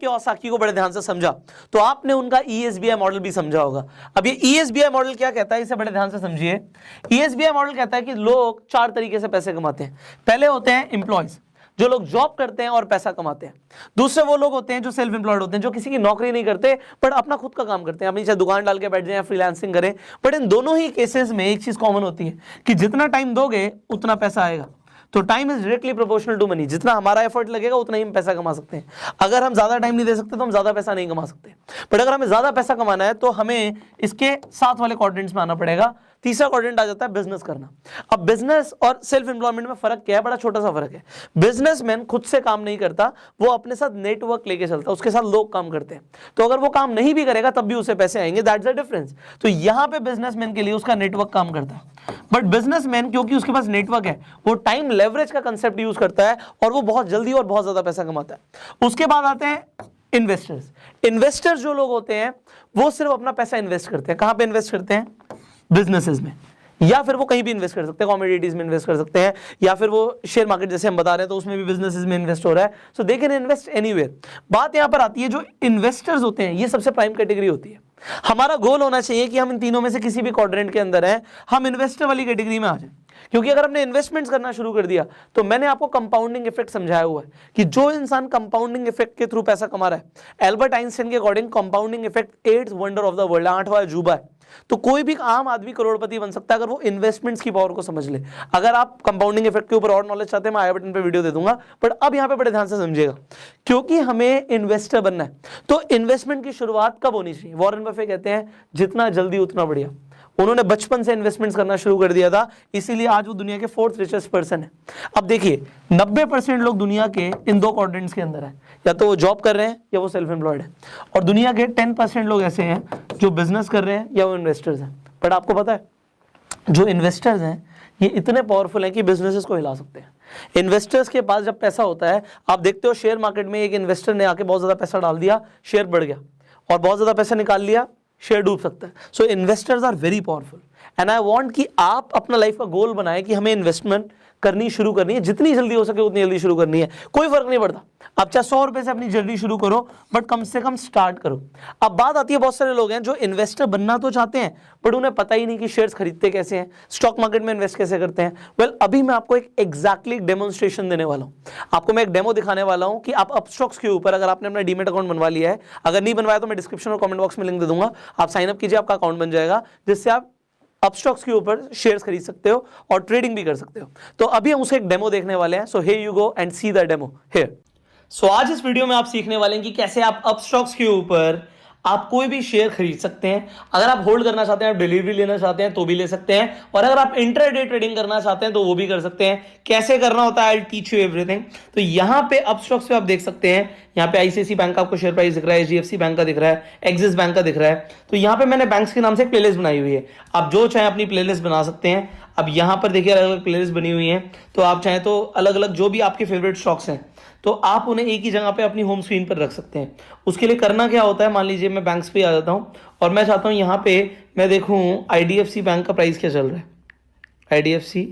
Kiyosaki को बड़े ध्यान से समझा तो आपने उनका ESBI मॉडल भी समझा होगा। अब ये ESBI मॉडल क्या कहता है, इसे बड़े ध्यान से समझिए। ESBI मॉडल कहता है कि लोग 4 तरीके से पैसे कमाते हैं। पहले होते हैं एम्प्लॉयज, जो लोग जॉब करते हैं और पैसा कमाते हैं। दूसरे वो लोग होते हैं जो सेल्फ एम्प्लॉयड होते हैं, जो किसी की नौकरी नहीं करते बट अपना खुद का काम करते हैं, अपनी चाहे दुकान डाल के बैठ जाए या फ्रीलांसिंग करें। बट इन दोनों ही केसेस में एक चीज कॉमन होती है कि जितना टाइम दोगे उतना पैसा आएगा। तो time is directly proportional to money, जितना हमारा एफर्ट लगेगा उतना ही हम पैसा कमा सकते हैं। अगर हम ज्यादा टाइम नहीं दे सकते तो हम ज्यादा पैसा नहीं कमा सकते। बट अगर हमें ज्यादा पैसा कमाना है तो हमें इसके साथ वाले क्वाड्रेंट्स में आना पड़ेगा। तीसरा क्वाड्रेंट आ जाता है बिजनेस करना। अब बिजनेस और सेल्फ एम्प्लॉयमेंट में फर्क क्या है, बड़ा छोटा सा फर्क है। बिजनेसमैन खुद से काम नहीं करता, वो अपने साथ नेटवर्क लेके चलता है, उसके साथ लोग काम करते हैं। तो अगर वो काम नहीं भी करेगा तब भी उसे पैसे आएंगे, दैट्स द डिफरेंस। तो यहां पे बिजनेसमैन के लिए उसका नेटवर्क काम करता है। बट बिजनेसमैन क्योंकि उसके पास नेटवर्क है, वो टाइम लेवरेज का कंसेप्ट यूज करता है और वो बहुत जल्दी और बहुत ज्यादा पैसा कमाता है। उसके बाद आते हैं इन्वेस्टर्स। इन्वेस्टर्स जो लोग होते हैं वो सिर्फ अपना पैसा इन्वेस्ट करते हैं। कहां पे इन्वेस्ट करते हैं? बिजनेसेस में, या फिर वो कहीं भी इन्वेस्ट कर सकते हैं, कमोडिटीज में इन्वेस्ट कर सकते हैं, या फिर वो शेयर मार्केट जैसे हम बता रहे हैं तो उसमें भी बिजनेसेस में इन्वेस्ट हो रहा है। सो दे कैन इन्वेस्ट एनीवेयर। बात यहां पर आती है जो इन्वेस्टर्स होते हैं, ये सबसे प्राइम कैटेगरी होती है। हमारा गोल होना चाहिए कि हम इन तीनों में से किसी भी क्वाड्रेंट के अंदर हैं, हम इन्वेस्टर वाली कैटेगरी में आ जाए। क्योंकि अगर हमने इन्वेस्टमेंट्स करना शुरू कर दिया तो मैंने आपको कंपाउंडिंग इफेक्ट समझाया हुआ है कि जो इंसान कंपाउंडिंग इफेक्ट के थ्रू पैसा कमा रहा है, एल्बर्ट आइंस्टाइन के according compounding effect 8th wonder of the world, 8वां अजूबा है। तो कोई भी आम आदमी करोड़पति बन सकता है अगर वो इन्वेस्टमेंट्स की पावर को समझ ले। अगर आप कंपाउंडिंग इफेक्ट के ऊपर और नॉलेज चाहते हैं, मैं आई बटन पे वीडियो दे दूंगा, बट अब यहां पे बड़े ध्यान से समझिएगा क्योंकि हमें इन्वेस्टर बनना है। तो इन्वेस्टमेंट की शुरुआत कब होनी चाहिए? वॉरेन बफे कहते हैं जितना जल्दी उतना बढ़िया। उन्होंने बचपन से इन्वेस्टमेंट्स करना शुरू कर दिया था, इसीलिए आज वो दुनिया के 4th रिचेस्ट पर्सन है। अब देखिए 90% लोग दुनिया के इन दो क्वाड्रेंट्स के अंदर है, या तो वो जॉब कर रहे हैं या वो सेल्फ एम्प्लॉयड है। और दुनिया के 10% लोग ऐसे हैं जो बिजनेस कर रहे हैं या वो इन्वेस्टर्स हैं। बट आपको पता है जो इन्वेस्टर्स हैं ये इतने पावरफुल हैं कि बिजनेसेस को हिला सकते हैं। इन्वेस्टर्स के पास जब पैसा होता है, आप देखते हो शेयर मार्केट में एक इन्वेस्टर ने आके बहुत ज्यादा पैसा डाल दिया, शेयर बढ़ गया, और बहुत ज्यादा पैसा निकाल लिया, शेयर डूब सकता है। So investors are very powerful and I want कि आप अपना लाइफ का गोल बनाए कि हमें इन्वेस्टमेंट करनी शुरू करनी है, जितनी जल्दी हो सके उतनी जल्दी शुरू करनी है। कोई फर्क नहीं पड़ता, आप चाहे 100 रुपए से अपनी जर्नी शुरू करो, बट कम से कम स्टार्ट करो। अब बात आती है, बहुत सारे लोग हैं जो इन्वेस्टर बनना तो चाहते हैं बट उन्हें पता ही नहीं कि शेयर्स खरीदते कैसे हैं, स्टॉक मार्केट में इन्वेस्ट कैसे करते हैं। वेल अभी मैं आपको एक एग्जैक्टली डेमोन्स्ट्रेशन देने वाला हूं। आपको मैं एक डेमो दिखाने वाला हूं कि आप अपस्टॉक्स के ऊपर, अगर आपने अपना डीमेट अकाउंट बनवा लिया है, अगर नहीं बनवाया तो मैं डिस्क्रिप्शन और कमेंट बॉक्स में लिंक दे दूंगा, आप साइन अप कीजिए, आपका अकाउंट बन जाएगा, जिससे आप अपस्टॉक्स के ऊपर शेयर्स खरीद सकते हो और ट्रेडिंग भी कर सकते हो। तो अभी हम उसका एक डेमो देखने वाले हैं। So here you go and see the demo here. So आज इस वीडियो में आप सीखने वाले हैं कि कैसे आप अपस्टॉक्स के ऊपर आप कोई भी शेयर खरीद सकते हैं। अगर आप होल्ड करना चाहते हैं, आप डिलीवरी लेना चाहते हैं तो भी ले सकते हैं, और अगर आप इंट्राडे ट्रेडिंग करना चाहते हैं तो वो भी कर सकते हैं। कैसे करना होता है, I will teach you everything. तो यहाँ पे अपस्टॉक्स पे आप देख सकते हैं, यहाँ पे आईसीआईसीआई बैंक का आपको शेयर प्राइस दिख रहा है, एचडीएफसी बैंक का दिख रहा है, एक्सिस बैंक का दिख रहा है। तो यहाँ पे मैंने बैंक्स के नाम से एक प्लेलिस्ट बनाई हुई है, आप जो चाहे अपनी प्लेलिस्ट बना सकते हैं। अब यहाँ पर देखिए अलग अलग प्लेलिस्ट बनी हुई है, तो आप चाहें तो अलग अलग जो भी आपके फेवरेट स्टॉक्स हैं तो आप उन्हें एक ही जगह पे अपनी होम स्क्रीन पर रख सकते हैं। उसके लिए करना क्या होता है, मान लीजिए मैं बैंक्स पे आ जाता हूं और मैं चाहता हूं यहाँ पे मैं देखूं आईडीएफसी बैंक का प्राइस क्या चल रहा है, आईडीएफसी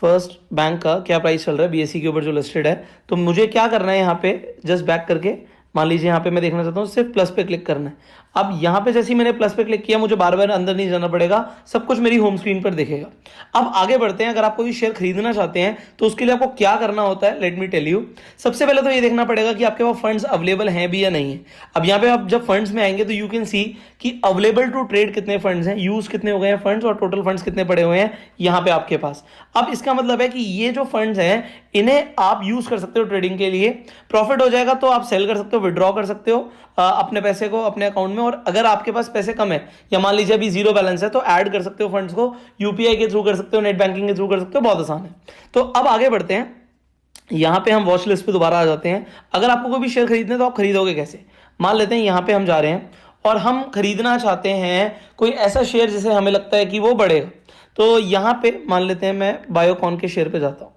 फर्स्ट बैंक का क्या प्राइस चल रहा है बीएसई के ऊपर जो लिस्टेड है। तो मुझे क्या करना है, यहाँ पे जस्ट बैक करके मान लीजिए यहाँ पे मैं देखना चाहता हूँ, सिर्फ प्लस पे क्लिक करना है। अब यहाँ पे जैसे ही मैंने प्लस पे क्लिक किया, मुझे बार बार अंदर नहीं जाना पड़ेगा, सब कुछ मेरी होम स्क्रीन पर दिखेगा। अब आगे बढ़ते हैं, अगर आप कोई शेयर खरीदना चाहते हैं तो उसके लिए आपको क्या करना होता है, लेट मी टेल यू। सबसे पहले तो ये देखना पड़ेगा कि आपके पास फंड्स अवेलेबल हैं भी या नहीं है। अब यहाँ पे आप जब फंड्स में आएंगे तो यू कैन सी कि अवेलेबल टू ट्रेड कितने फंड्स हैं, यूज कितने हो गए हैं फंड्स, और टोटल फंड्स कितने पड़े हुए हैं यहाँ पे आपके पास। अब इसका मतलब है कि ये जो फंड्स हैं इन्हें आप यूज कर सकते हो ट्रेडिंग के लिए। प्रॉफिट हो जाएगा तो आप सेल कर सकते हो, विड्रॉ कर सकते हो अपने पैसे को अपने अकाउंट में, और अगर आपके पास पैसे कम है या मान लीजिए अभी जीरो बैलेंस है तो ऐड कर सकते हो फंड्स को, यूपीआई के थ्रू कर सकते हो, नेट बैंकिंग के थ्रू कर सकते हो, बहुत आसान है। तो अब आगे बढ़ते हैं, यहां पे हम वॉच लिस्ट पे दोबारा आ जाते हैं। अगर आपको कोई भी शेयर खरीदने तो आप खरीदोगे कैसे, मान लेते हैं यहाँ पे हम जा रहे हैं और हम खरीदना चाहते हैं कोई ऐसा शेयर जिसे हमें लगता है कि वो बढ़ेगा। तो यहाँ पे मान लेते हैं मैं बायोकॉन के शेयर पे जाता हूँ।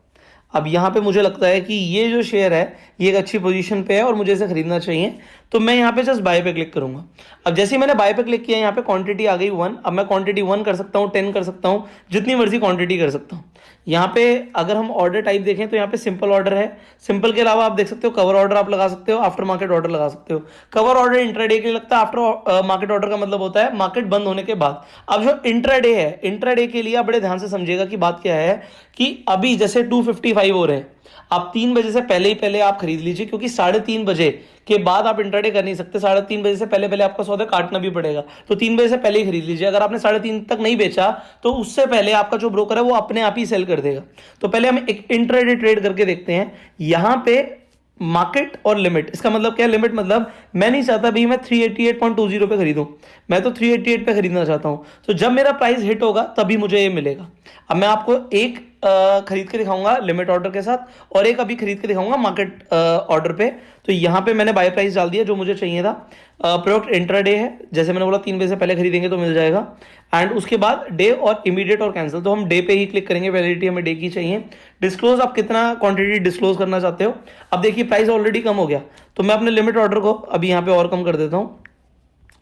अब यहाँ पे मुझे लगता है कि ये जो शेयर है ये एक अच्छी पोजीशन पे है और मुझे इसे खरीदना चाहिए, तो मैं यहाँ पे जस्ट बाय पे क्लिक करूंगा। अब जैसे ही मैंने बाय पे क्लिक किया, यहाँ पे क्वांटिटी आ गई 1। अब मैं क्वांटिटी 1 कर सकता हूँ, 10 कर सकता हूँ, जितनी मर्जी क्वांटिटी कर सकता हूँ। यहाँ पे अगर हम ऑर्डर टाइप देखें तो यहाँ पे सिंपल ऑर्डर है, सिंपल के अलावा आप देख सकते हो कवर ऑर्डर आप लगा सकते हो, आफ्टर मार्केट ऑर्डर लगा सकते हो। कवर ऑर्डर इंट्राडे के लिए लगता है, आफ्टर मार्केट ऑर्डर का मतलब होता है मार्केट बंद होने के बाद। अब जो इंट्राडे है, इंट्राडे के लिए आप बड़े ध्यान से समझिएगा कि बात क्या है कि अभी जैसे 255 हो रहे हैं, आप 3 बजे से पहले ही पहले आप खरीद लीजिए, क्योंकि 3:30 बजे के बाद आप इंट्राडे कर नहीं सकते, 3:30 बजे से पहले पहले आपका सौदा काटना भी पड़ेगा, तो 3 बजे से पहले ही खरीद लीजिए। अगर आपने 3:30 तक नहीं बेचा तो उससे पहले आपका जो ब्रोकर है वो अपने आप ही सेल कर देगा। तो पहले हम एक इंट्राडे ट्रेड करके देखते हैं। यहां पे मार्केट और लिमिट, इसका मतलब क्या है? लिमिट मतलब मैं नहीं चाहता भाई मैं 388.20 पे खरीदूं, मैं तो 388 पे खरीदना चाहता हूं, तो जब मेरा प्राइस हिट होगा तभी मुझे ये मिलेगा। अब मैं आपको एक खरीद के दिखाऊंगा लिमिट ऑर्डर के साथ, और एक अभी खरीद के दिखाऊंगा मार्केट ऑर्डर पे। तो यहाँ पे मैंने बाय प्राइस डाल दिया जो मुझे चाहिए था। प्रोडक्ट इंट्राडे है, जैसे मैंने बोला 3 बजे से पहले खरीदेंगे तो मिल जाएगा। एंड उसके बाद डे और इमीडिएट और कैंसिल, तो हम डे पे ही क्लिक करेंगे, वैलिडिटी हमें डे की चाहिए। डिस्क्लोज, आप कितना क्वांटिटी डिस्क्लोज करना चाहते हो। अब देखिए प्राइस ऑलरेडी कम हो गया, तो मैं अपने लिमिट ऑर्डर को अभी यहाँ पे और कम कर देता हूँ,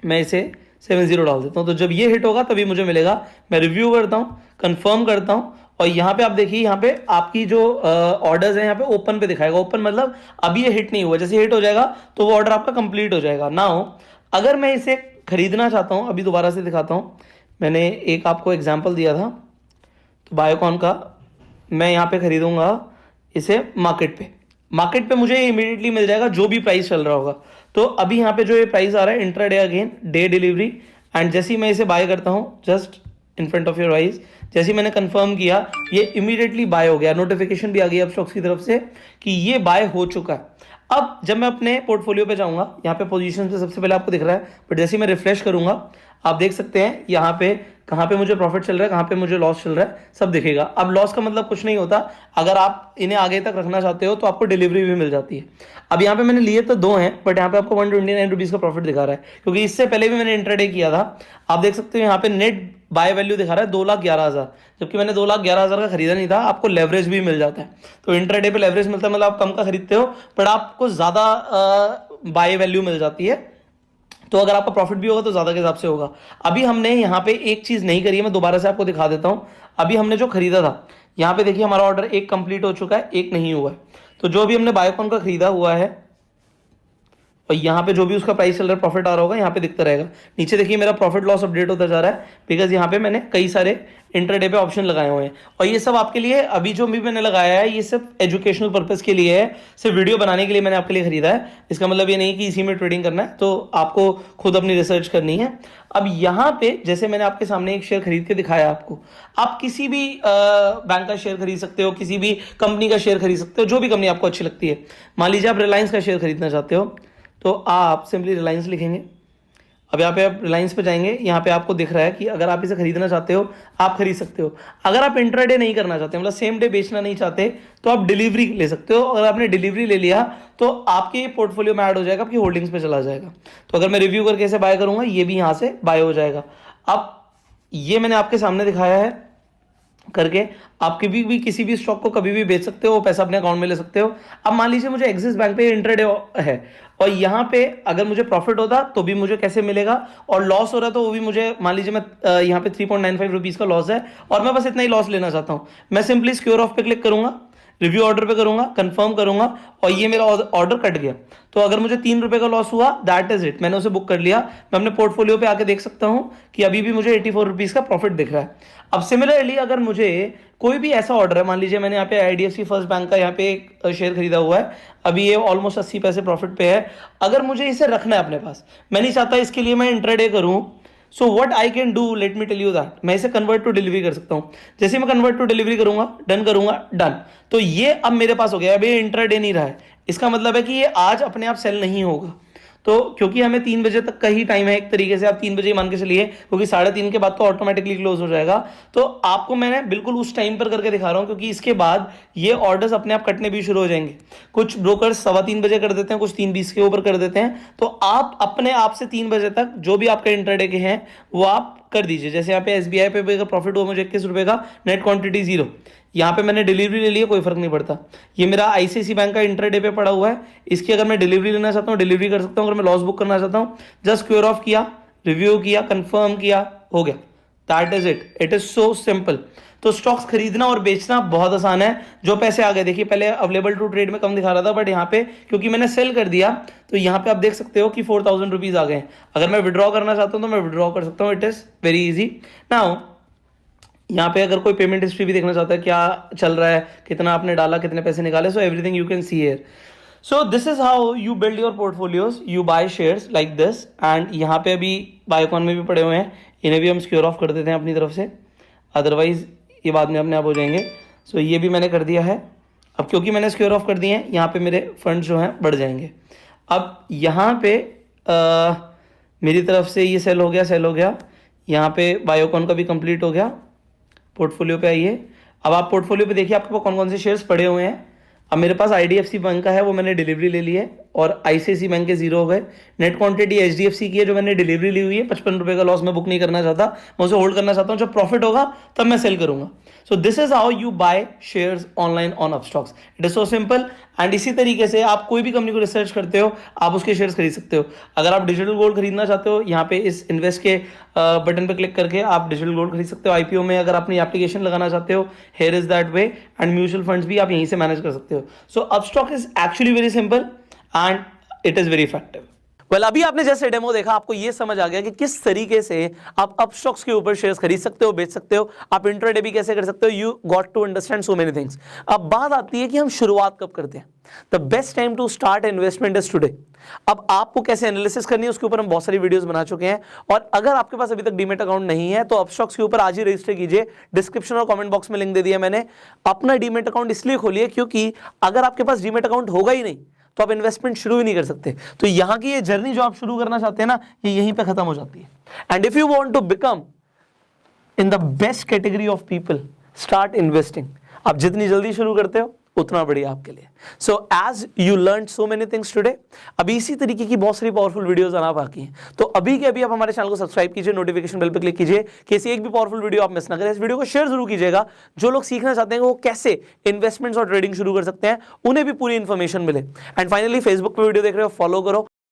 मैं इसे 70 डाल देता हूँ। तो जब ये हिट होगा तभी मुझे मिलेगा। मैं रिव्यू करता हूँ, कंफर्म करता हूँ, और यहाँ पे आप देखिए यहाँ पे आपकी जो ऑर्डर्स हैं यहाँ पे ओपन पे दिखाएगा। ओपन मतलब अभी ये हिट नहीं हुआ, जैसे हिट हो जाएगा तो वो ऑर्डर आपका कंप्लीट हो जाएगा। नाउ अगर मैं इसे खरीदना चाहता हूँ, अभी दोबारा से दिखाता हूँ, मैंने एक आपको एग्जाम्पल दिया था तो बायोकॉन का, मैं यहाँ पे खरीदूंगा इसे मार्केट पे मुझे इमीडिएटली मिल जाएगा जो भी प्राइस चल रहा होगा। तो अभी यहाँ पे जो ये प्राइस आ रहा है intraday again day delivery, and जैसे ही मैं इसे बाय करता हूँ just in front of your eyes, जैसे ही मैंने कंफर्म किया ये इमीडिएटली बाय हो गया, नोटिफिकेशन भी आ गई अब स्टॉक्स की तरफ से कि ये बाय हो चुका है। अब जब मैं अपने पोर्टफोलियो पे जाऊंगा, यहाँ पे पोजीशन पे सबसे पहले आपको दिख रहा है, बट जैसे ही मैं रिफ्रेश करूंगा आप देख सकते हैं यहाँ पे कहाँ पे मुझे प्रॉफिट चल रहा है, कहाँ पे मुझे लॉस चल रहा है, सब दिखेगा। अब लॉस का मतलब कुछ नहीं होता, अगर आप इन्हें आगे तक रखना चाहते हो तो आपको डिलीवरी भी मिल जाती है। अब यहाँ पे मैंने लिए तो 2 हैं, बट यहाँ पे आपको 129 रुपीज़ का प्रॉफिट दिखा रहा है, क्योंकि इससे पहले भी मैंने इंट्राडे किया था। आप देख सकते हो यहाँ पे नेट बाय वैल्यू दिखा रहा है 2,11,000, जबकि मैंने 2,11,000 का खरीदा नहीं था। आपको लेवरेज भी मिल जाता है, तो इंट्राडे पे लेवरेज मिलता है, मतलब आप कम का खरीदते हो बट आपको ज़्यादा बाय वैल्यू मिल जाती है, तो अगर आपका प्रॉफिट भी होगा तो ज्यादा के हिसाब से होगा। अभी हमने यहाँ पे एक चीज नहीं करी है, मैं दोबारा से आपको दिखा देता हूँ। अभी हमने जो खरीदा था यहाँ पे देखिए हमारा ऑर्डर एक कंप्लीट हो चुका है, एक नहीं हुआ है। तो जो भी हमने बायोकॉन का खरीदा हुआ है और यहाँ पे जो भी उसका प्राइस चल रहा है, प्रॉफिट आ रहा होगा, यहाँ पे दिखता रहेगा। नीचे देखिए मेरा प्रॉफिट लॉस अपडेट होता जा रहा है, बिकॉज यहाँ पे मैंने कई सारे इंट्राडे पे ऑप्शन लगाए हुए हैं, और ये सब आपके लिए अभी जो भी मैंने लगाया है ये सब एजुकेशनल पर्पस के लिए है, सिर्फ वीडियो बनाने के लिए मैंने आपके लिए खरीदा है। इसका मतलब ये नहीं कि इसी में ट्रेडिंग करना है, तो आपको खुद अपनी रिसर्च करनी है। अब यहाँ पे जैसे मैंने आपके सामने एक शेयर खरीद के दिखाया आपको, आप किसी भी बैंक का शेयर खरीद सकते हो, किसी भी कंपनी का शेयर खरीद सकते हो, जो भी कंपनी आपको अच्छी लगती है। मान लीजिए आप रिलायंस का शेयर खरीदना चाहते हो, तो आप सिंपली रिलायंस लिखेंगे। अब यहाँ पे आप रिलायंस पे जाएंगे, यहाँ पे आपको दिख रहा है कि अगर आप इसे खरीदना चाहते हो आप खरीद सकते हो। अगर आप इंट्राडे नहीं करना चाहते, मतलब सेम डे बेचना नहीं चाहते, तो आप डिलीवरी ले सकते हो। अगर आपने डिलीवरी ले लिया तो आपके पोर्टफोलियो में ऐड हो जाएगा, आपकी होल्डिंग्स पे चला जाएगा। तो अगर मैं रिव्यू करके इसे बाय करूंगा, ये भी यहाँ से बाय हो जाएगा। अब ये मैंने आपके सामने दिखाया है करके, आप कभी भी किसी भी स्टॉक को कभी भी बेच सकते हो, पैसा अपने अकाउंट में ले सकते हो। अब मान लीजिए मुझे एक्सिस बैंक पे इंट्राडे है, और यहाँ पे अगर मुझे प्रॉफिट होता तो भी मुझे कैसे मिलेगा, और लॉस हो रहा तो वो भी मुझे, मान लीजिए मैं यहाँ पे 3.95 रुपीज़ का लॉस है और मैं बस इतना ही लॉस लेना चाहता हूँ, मैं सिंपली सिक्योर ऑफ पे क्लिक करूंगा, रिव्यू ऑर्डर पे करूंगा, कंफर्म करूंगा, और ये मेरा ऑर्डर कट गया। तो अगर मुझे 3 रुपए का लॉस हुआ, दैट इज इट, मैंने उसे बुक कर लिया। मैं अपने पोर्टफोलियो पे आके देख सकता हूं कि अभी भी मुझे 84 रुपीज़ का प्रॉफिट दिख रहा है। अब सिमिलरली अगर मुझे कोई भी ऐसा ऑर्डर है, मान लीजिए मैंने यहाँ पे IDFC फर्स्ट बैंक का यहाँ पे एक शेयर खरीदा हुआ है, अभी ये ऑलमोस्ट 80 पैसे प्रॉफिट पे है। अगर मुझे इसे रखना है अपने पास, मैं नहीं चाहता इसके लिए मैं इंट्राडे करूं, so what I can do, let me tell you that, मैं इसे कन्वर्ट टू डिलीवरी कर सकता हूं। जैसे मैं कन्वर्ट टू डिलीवरी करूंगा, डन करूंगा, डन, तो ये अब मेरे पास हो गया। अब ये इंट्राडे नहीं रहा है, इसका मतलब है कि ये आज अपने आप सेल नहीं होगा। तो क्योंकि हमें 3 बजे तक का ही टाइम है, एक तरीके से आप 3 बजे मान के चलिए, क्योंकि 3:30 के बाद तो ऑटोमेटिकली क्लोज हो जाएगा। तो आपको मैंने बिल्कुल उस टाइम पर करके दिखा रहा हूं, क्योंकि इसके बाद ये ऑर्डर्स अपने आप कटने भी शुरू हो जाएंगे। कुछ ब्रोकर्स 3:15 बजे कर देते हैं, कुछ 3:20 के ऊपर कर देते हैं। तो आप अपने आप से 3 बजे तक जो भी आपके इंट्राडे के हैं वो आप कर दीजिए। जैसे यहाँ पे SBI पे भी अगर प्रॉफिट हुआ मुझे 21 रुपए का, नेट क्वांटिटी 0, यहाँ पे मैंने डिलीवरी ले लिया, कोई फर्क नहीं पड़ता। ये मेरा ICICI बैंक का इंट्राडे पे पड़ा हुआ है, इसकी अगर मैं डिलीवरी लेना चाहता हूँ डिलीवरी कर सकता हूँ। अगर मैं लॉस बुक करना चाहता हूँ, जस्ट क्योर ऑफ किया, रिव्यू किया, कंफर्म किया, हो गया, that is it, it is so simple. तो स्टॉक्स खरीदना और बेचना बहुत आसान है। जो पैसे आ गए, देखिए पहले अवेलेबल टू ट्रेड में कम दिखा रहा था, बट यहाँ पे क्योंकि मैंने सेल कर दिया तो यहाँ पे आप देख सकते हो कि 4000 रुपीज आ गए। अगर मैं विड्रॉ करना चाहता हूँ तो मैं विड्रॉ कर सकता हूँ। It is very easy. Now यहाँ पे अगर कोई पेमेंट हिस्ट्री भी देखना चाहता है, क्या चल रहा है, कितना आपने डाला, कितने पैसे निकाले, so everything you can see here. So this is how you build your portfolios, you by shares like this. And यहाँ पे अभी बायोकॉन में भी पड़े हुए हैं, इन्हें भी हम सिक्योर ऑफ कर देते हैं अपनी तरफ से, अदरवाइज ये बाद में अपने आप हो जाएंगे। सो ये भी मैंने कर दिया है। अब क्योंकि मैंने सिक्योर ऑफ कर दिए हैं, यहाँ पे मेरे फंड जो हैं बढ़ जाएंगे। अब यहाँ पे मेरी तरफ से ये सेल हो गया, यहाँ पे बायोकॉन का भी कंप्लीट हो गया। पोर्टफोलियो पे आइए। अब आप पोर्टफोलियो पे देखिए आपके पास कौन कौन से शेयर्स पड़े हुए हैं। अब मेरे पास IDFC बैंक का है, वो मैंने डिलीवरी ले ली है, और ICICI बैंक के 0 हो गए। नेट क्वांटिटी HDFC की है, जो मैंने डिलीवरी ली हुई है। 55 रुपये का लॉस मैं बुक नहीं करना चाहता, मैं उसे होल्ड करना चाहता हूँ। जब प्रॉफिट होगा तब मैं सेल करूंगा। So this is how you by shares online on Upstox. It is so simple. And इसी तरीके से आप कोई भी कंपनी को रिसर्च करते हो, आप उसके शेयर्स खरीद सकते हो। अगर आप डिजिटल गोल्ड खरीदना चाहते हो, यहाँ पे इस इन्वेस्ट के बटन पे क्लिक करके आप डिजिटल गोल्ड खरीद सकते हो। IPO में अगर अपनी एप्लीकेशन लगाना चाहते हो, here is that way. And mutual funds भी आप यहीं से मैनेज कर सकते हो। So Upstox is actually very simple and it is very effective. Well, अभी आपने जैसे डेमो देखा, आपको ये समझ आ गया कि किस तरीके से आप अपस्टॉक्स के ऊपर शेयर्स खरीद सकते हो, बेच सकते हो, आप इंट्राडे भी कैसे कर सकते हो। You got to understand so many things. अब बात आती है कि हम शुरुआत कब करते हैं। The best time to start investment is today. अब आपको कैसे एनालिसिस करनी है उसके ऊपर हम बहुत सारी वीडियोस बना चुके हैं, और अगर आपके पास अभी तक डीमेट अकाउंट नहीं है तो अपस्टॉक्स के ऊपर आज ही रजिस्टर कीजिए। डिस्क्रिप्शन और कमेंट बॉक्स में लिंक दे दिया मैंने। अपना डीमेट अकाउंट इसलिए खोलिए क्योंकि अगर आपके पास डीमेट अकाउंट होगा ही नहीं तो आप इन्वेस्टमेंट शुरू ही नहीं कर सकते। तो यहाँ की ये जर्नी जो आप शुरू करना चाहते हैं ना, ये यहीं पे खत्म हो जाती है। And if you want to become in the best category of people, start investing. आप जितनी जल्दी शुरू करते हो उतना बढ़िया आपके लिए। So as you learn so many things today, अभी इसी तरीके की बहुत सारी पावरफुल वीडियोस आना बाकी हैं। तो अभी के अभी आप हमारे चैनल को सब्सक्राइब कीजिए, नोटिफिकेशन बेल पे क्लिक कीजिए कि ऐसी एक भी पावरफुल वीडियो आप मिस ना करें। इस वीडियो को शेयर जरूर कीजिएगा। जो लोग सीखना चाहते हैं वो कैसे इन्वेस्टमेंट्स और ट्रेडिंग शुरू कर सकते हैं, उन्हें भी पूरी इंफॉर्मेशन मिले। एंड फाइनली फेसबुक पे वीडियो देख रहे हो, फॉलो करो।